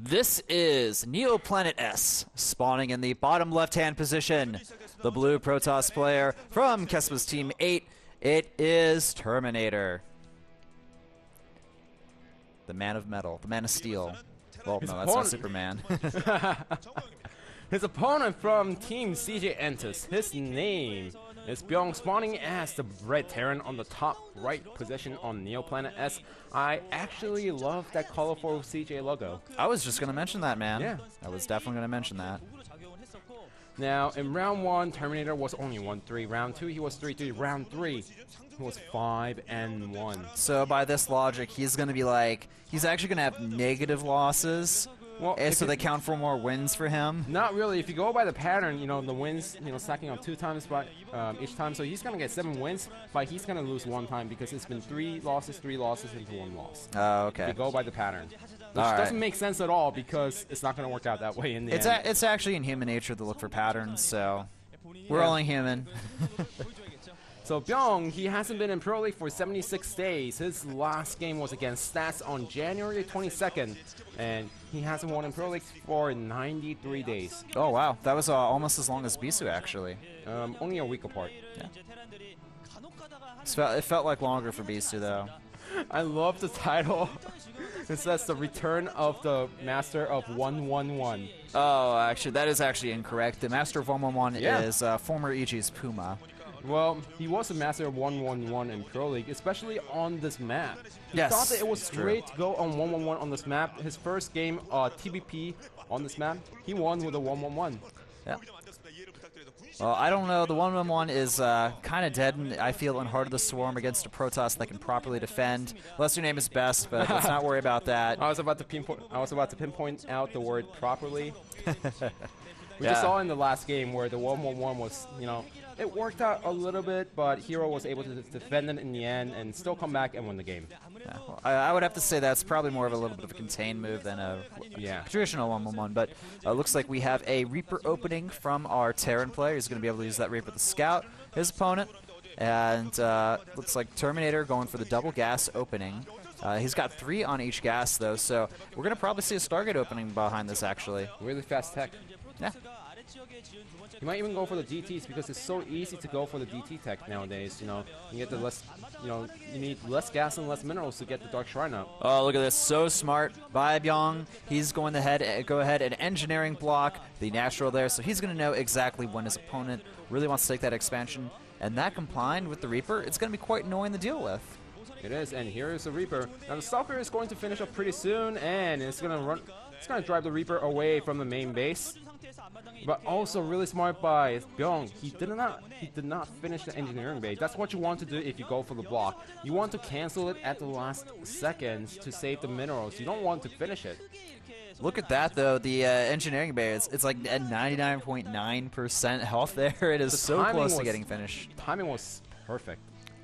This is Neoplanet S, spawning in the bottom left-hand position. The blue Protoss player from Kespa's Team 8, it is Terminator. The man of metal, the man of steel. Well, no, that's not Superman. His opponent from Team CJ enters. His name is Bbyong, spawning as the red Terran on the top right position on Neoplanet S. I actually love that colorful CJ logo. I was just going to mention that, man. Yeah. I was definitely going to mention that. Now, in round 1, Terminator was only 1-3. Round 2, he was 3-3. Round 3, he was 5-1. So by this logic, he's going to be like, he's actually going to have negative losses. Well, so they count for more wins for him? Not really. If you go by the pattern, you know, the wins, you know, stacking up 2 times by each time. So he's going to get 7 wins, but he's going to lose 1 time because it's been 3 losses into 1 loss. Oh, okay. If you go by the pattern. Which doesn't make sense at all because it's not going to work out that way in the end. It's actually in human nature to look for patterns, so we're only human. So Bbyong, he hasn't been in Pro League for 76 days. His last game was against Stats on January 22nd, and he hasn't won in Pro League for 93 days. Oh wow, that was almost as long as Bisu actually. Only a week apart. Yeah. It felt like longer for Bisu though. I love the title. It says the return of the Master of 111. Oh, actually, that is actually incorrect. The Master of 111 is former EG's Puma. Well, he was a Master of 111 in Pro League, especially on this map. He thought that it was great to go on 111 on this map. His first game, TBP on this map, he won with a 111. Yeah. Well, I don't know. The 111 is kind of dead, and I feel in Heart of the Swarm against a Protoss that can properly defend. Unless your name is Best, but let's not worry about that. I was about to pinpoint out the word properly. We just saw in the last game where the 111 was, you know, it worked out a little bit, but Hero was able to defend it in the end and still come back and win the game. Yeah, well, I would have to say that's probably more of a little bit of a contained move than a traditional 111, but looks like we have a Reaper opening from our Terran player. He's going to be able to use that Reaper to scout his opponent, and looks like Terminator going for the double gas opening. He's got 3 on each gas, though, so we're going to probably see a Stargate opening behind this, actually. Really fast tech. Yeah. You might even go for the DTs because it's so easy to go for the DT tech nowadays. You know, you get the less, you know, you need less gas and less minerals to get the Dark Shrine up. Oh, look at this! So smart, Bbyong. He's going to go ahead and engineering block the natural there, so he's going to know exactly when his opponent really wants to take that expansion, and that combined with the Reaper, it's going to be quite annoying to deal with. It is, and here is the Reaper. Now the Stalker is going to finish up pretty soon, and it's going to run. It's going to drive the Reaper away from the main base. But also really smart by Bbyong. He did not finish the engineering bay. That's what you want to do if you go for the block. You want to cancel it at the last seconds to save the minerals. You don't want to finish it. Look at that though. The engineering bay, it's like at 99.9% health there. It is so close to getting finished. Timing was perfect.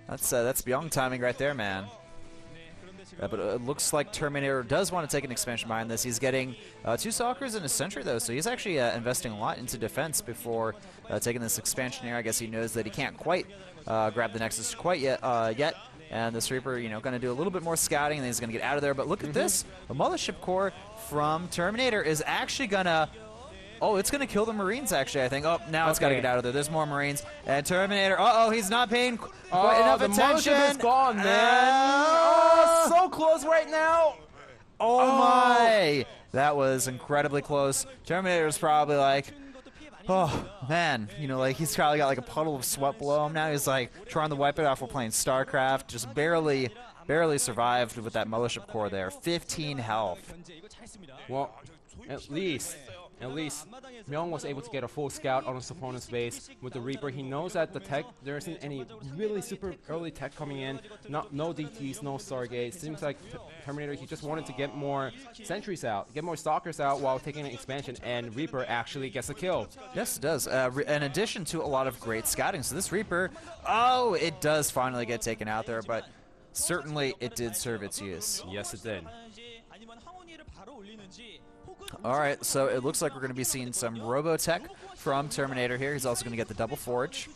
That's Bbyong timing right there, man. But it looks like Terminator does want to take an expansion behind this. He's getting 2 Stalkers and a Sentry, though, so he's actually investing a lot into defense before taking this expansion here. I guess he knows that he can't quite grab the Nexus quite yet, and this Reaper, you know, going to do a little bit more scouting, and then he's going to get out of there. But look at this. The Mothership Core from Terminator is actually going to... Oh, it's going to kill the Marines, actually, I think. Oh, now it's got to get out of there. There's more Marines. And Terminator, he's not paying quite enough attention. The Mothership is gone, man. So close right now. Oh, my. That was incredibly close. Terminator's probably like, oh, man. You know, like, he's probably got, like, a puddle of sweat below him now. He's, like, trying to wipe it off while playing StarCraft. Just barely survived with that Mothership Core there. 15 health. Well, at least Bbyong was able to get a full scout on his opponent's base with the Reaper. He knows that the tech, there isn't any really super early tech coming in. No DTs, no Stargates. Seems like Terminator, he just wanted to get more sentries out, get more Stalkers out while taking an expansion, and Reaper actually gets a kill. Yes, it does. In addition to a lot of great scouting. So this Reaper, it does finally get taken out there, but certainly it did serve its use. Yes, it did. All right, so it looks like we're going to be seeing some Robotech from Terminator here. He's also going to get the double forge.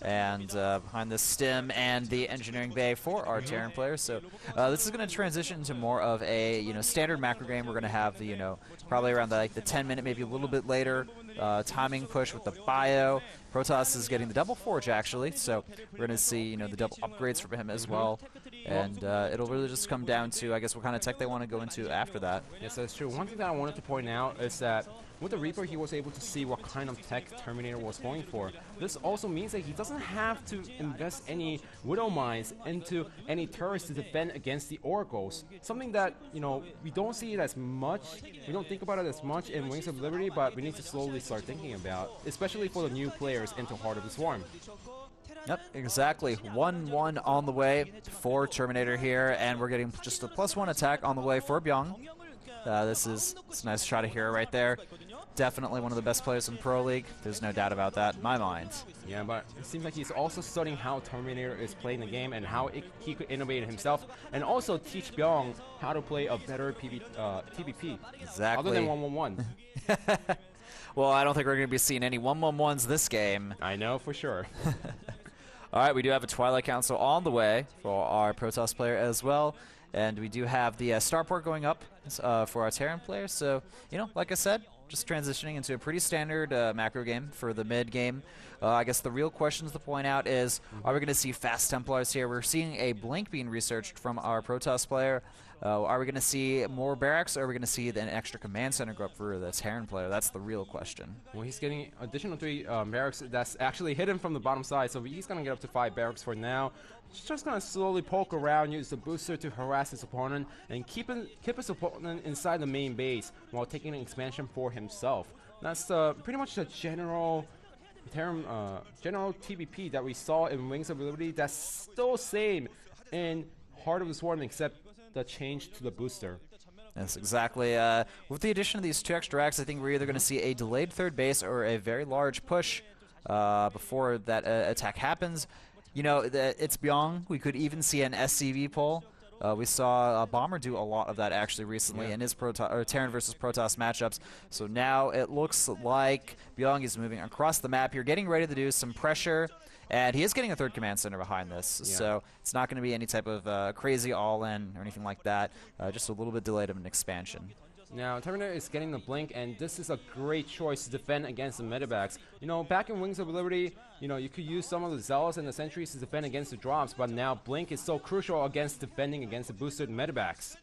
and behind the stim and the engineering bay for our Terran players. So this is going to transition into more of a standard macro game. We're going to have the probably around the 10-minute, maybe a little bit later timing push with the bio. Protoss is getting the double forge actually, so we're going to see the double upgrades from him as well. And it'll really just come down to, I guess, what kind of tech they want to go into after that. Yes, that's true. One thing that I wanted to point out is that with the Reaper, he was able to see what kind of tech Terminator was going for. This also means that he doesn't have to invest any Widow Mines into any turrets to defend against the Oracles. Something that, we don't see it as much, we don't think about it as much in Wings of Liberty, but we need to slowly start thinking about, especially for the new players into Heart of the Swarm. Yep, exactly. 1-1 on the way for Terminator here, and we're getting just a +1 attack on the way for Bbyong. It's a nice shot of hero right there. Definitely one of the best players in Pro League. There's no doubt about that in my mind. Yeah, but it seems like he's also studying how Terminator is playing the game and how he could innovate it himself, and also teach Bbyong how to play a better PvP. Exactly. Other than 1-1-1. Well, I don't think we're going to be seeing any 1-1-1s this game. I know for sure. All right, we do have a Twilight Council on the way for our Protoss player as well. And we do have the starport going up for our Terran players. So, like I said, just transitioning into a pretty standard macro game for the mid game. I guess the real questions to point out is, are we going to see fast Templars here? We're seeing a Blink being researched from our Protoss player. Are we going to see more barracks, or are we going to see an extra command center go up for the Terran player? That's the real question. Well, he's getting additional 3 barracks that's actually hidden from the bottom side, so he's going to get up to 5 barracks for now. He's just going to slowly poke around, use the booster to harass his opponent, and keep his opponent inside the main base while taking an expansion for himself. That's pretty much the general TVP that we saw in Wings of Liberty. That's still same in Heart of the Swarm, except the change to the booster. Yes, exactly. With the addition of these 2 extra racks, I think we're either going to see a delayed third base or a very large push before that attack happens. It's Bbyong. We could even see an SCV pull. We saw Bomber do a lot of that actually recently in his Terran versus Protoss matchups. So now it looks like Bbyong is moving across the map here, getting ready to do some pressure. And he is getting a 3rd command center behind this, so it's not going to be any type of crazy all-in or anything like that, just a little bit delayed of an expansion. Now, Terminator is getting the Blink, and this is a great choice to defend against the Medivacs. Back in Wings of Liberty, you could use some of the Zealots and the Sentries to defend against the drops, but now Blink is so crucial against defending against the boosted Medivacs.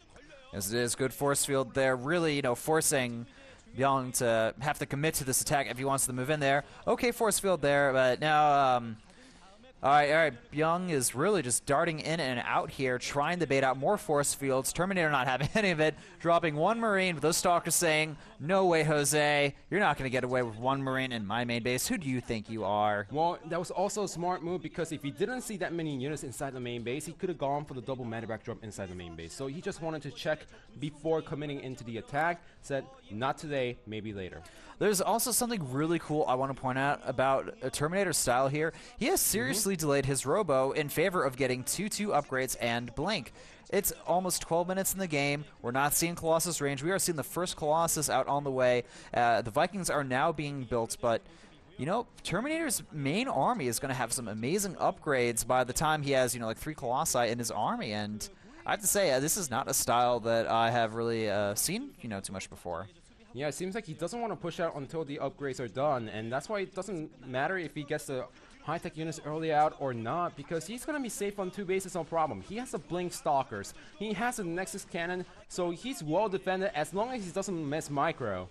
As it is, good force field there, really, forcing Bbyong to have to commit to this attack if he wants to move in there. Okay, force field there, but now, all right, Bbyong is really just darting in and out here, trying to bait out more force fields. Terminator not having any of it, dropping 1 Marine, with those Stalkers saying, no way, Jose, you're not going to get away with 1 Marine in my main base. Who do you think you are? Well, that was also a smart move, because if he didn't see that many units inside the main base, he could have gone for the double Medivac drop inside the main base. So he just wanted to check before committing into the attack, said, not today, maybe later. There's also something really cool I want to point out about a Terminator style here. He has seriously delayed his Robo in favor of getting 2-2 upgrades and Blink. It's almost 12 minutes in the game. We're not seeing Colossus range. We are seeing the first Colossus out on the way. The Vikings are now being built, but Terminator's main army is going to have some amazing upgrades by the time he has, like 3 Colossi in his army. And I have to say, this is not a style that I have really seen, too much before. Yeah, it seems like he doesn't want to push out until the upgrades are done, and that's why it doesn't matter if he gets the high-tech units early out or not, because he's going to be safe on 2 bases, no problem. He has the Blink Stalkers, he has a Nexus Cannon, so he's well defended as long as he doesn't miss micro.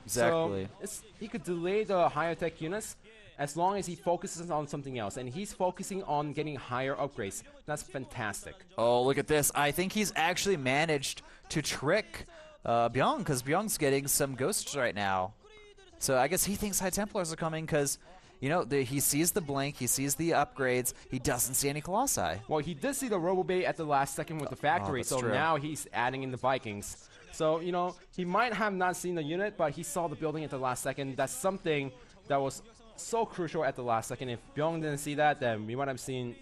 Exactly. So he could delay the higher-tech units as long as he focuses on something else, and he's focusing on getting higher upgrades. That's fantastic. Oh, look at this. I think he's actually managed to trick Bbyong, because Byong's getting some ghosts right now. So I guess he thinks High Templars are coming because, he sees the Blink, he sees the upgrades, he doesn't see any Colossi. Well, he did see the Robobay at the last second with the factory, so true. Now he's adding in the Vikings. So, he might have not seen the unit, but he saw the building at the last second. That's something that was so crucial at the last second. If Bbyong didn't see that, then we might have seen,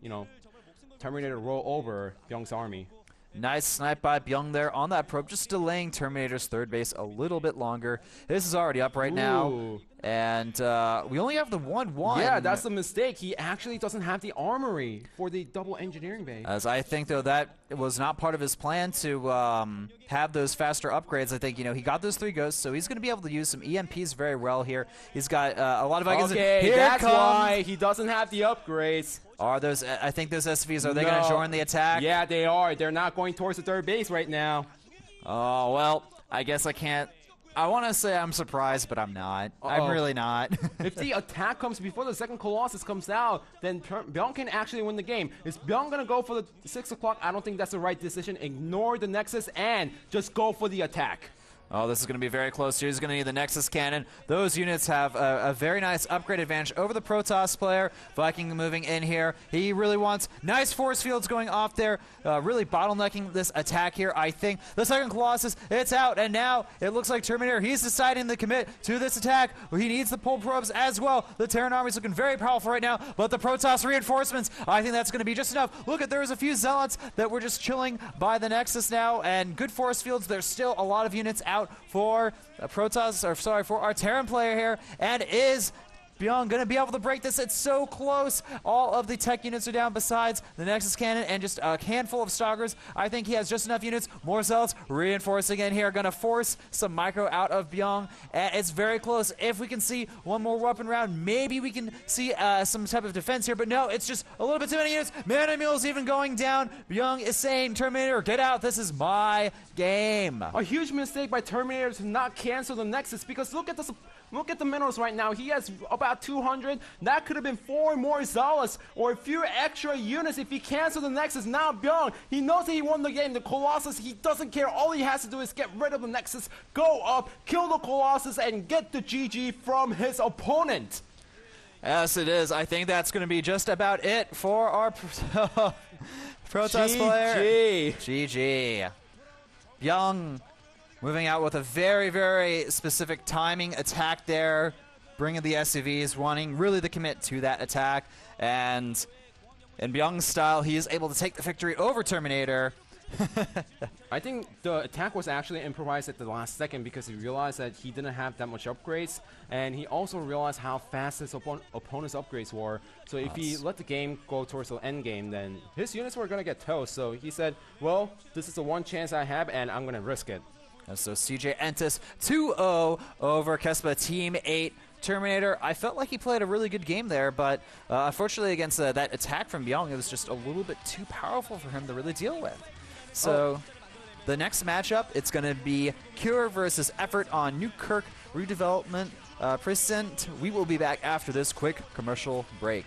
Terminator roll over Bbyong's army. Nice snipe by Bbyong there on that probe, just delaying Terminator's third base a little bit longer. This is already up right now. And we only have the 1-1. Yeah, that's the mistake. He actually doesn't have the armory for the double engineering bay. As I think, though, that was not part of his plan to have those faster upgrades. I think, you know, he got those 3 ghosts, so he's going to be able to use some EMPs very well here. He's got a lot of icons. Okay, that's why he doesn't have the upgrades. Are those, I think those SVs, are they going to join the attack? Yeah, they are. They're not going towards the third base right now. Oh, well, I guess I can't. I want to say I'm surprised, but I'm not. I'm really not. If the attack comes before the second Colossus comes out, then Bbyong can actually win the game. Is Bbyong going to go for the 6 o'clock? I don't think that's the right decision. Ignore the Nexus and just go for the attack. Oh, this is going to be very close here. He's going to need the Nexus Cannon. Those units have a very nice upgrade advantage over the Protoss player. Viking moving in here. He really wants nice force fields going off there, really bottlenecking this attack here. I think the second Colossus, it's out, and now it looks like Terminator, he's deciding to commit to this attack. He needs the pull probes as well. The Terran army is looking very powerful right now, but the Protoss reinforcements, I think that's going to be just enough. Look, there's a few Zealots that were just chilling by the Nexus now, and good force fields. There's still a lot of units out for Protoss, or sorry, for our Terran player here, and is Bbyong going to be able to break this? It's so close. All of the tech units are down besides the Nexus Cannon and just a handful of Stalkers. I think he has just enough units. More Zealots reinforcing in here. Going to force some micro out of Bbyong. And it's very close. If we can see one more weapon round, maybe we can see some type of defense here. But no, it's just a little bit too many units. Mana Mule's even going down. Bbyong is saying, Terminator, get out. This is my game. A huge mistake by Terminator to not cancel the Nexus, because look at the minerals right now. He has about 200. That could have been 4 more Zealots or a few extra units if he canceled the Nexus. Now Bbyong, he knows that he won the game. The Colossus, he doesn't care. All he has to do is get rid of the Nexus, go up, kill the Colossus, and get the GG from his opponent. Yes, it is. I think that's going to be just about it for our Protoss player. GG. Bbyong moving out with a very, very specific timing attack there, bringing the SCVs, wanting really to commit to that attack. And in Bbyong's style, he is able to take the victory over Terminator. I think the attack was actually improvised at the last second because he realized that he didn't have that much upgrades, and he also realized how fast his opponent's upgrades were. So if he let the game go towards the end game, then his units were going to get toast. So he said, well, this is the one chance I have, and I'm going to risk it. And so CJ Entis 2-0 over Kespa Team 8. Terminator, I felt like he played a really good game there, but unfortunately against that attack from Bbyong, it was just a little bit too powerful for him to really deal with. So the next matchup, it's going to be Cure versus Effort on Newkirk Redevelopment Precinct. We will be back after this quick commercial break.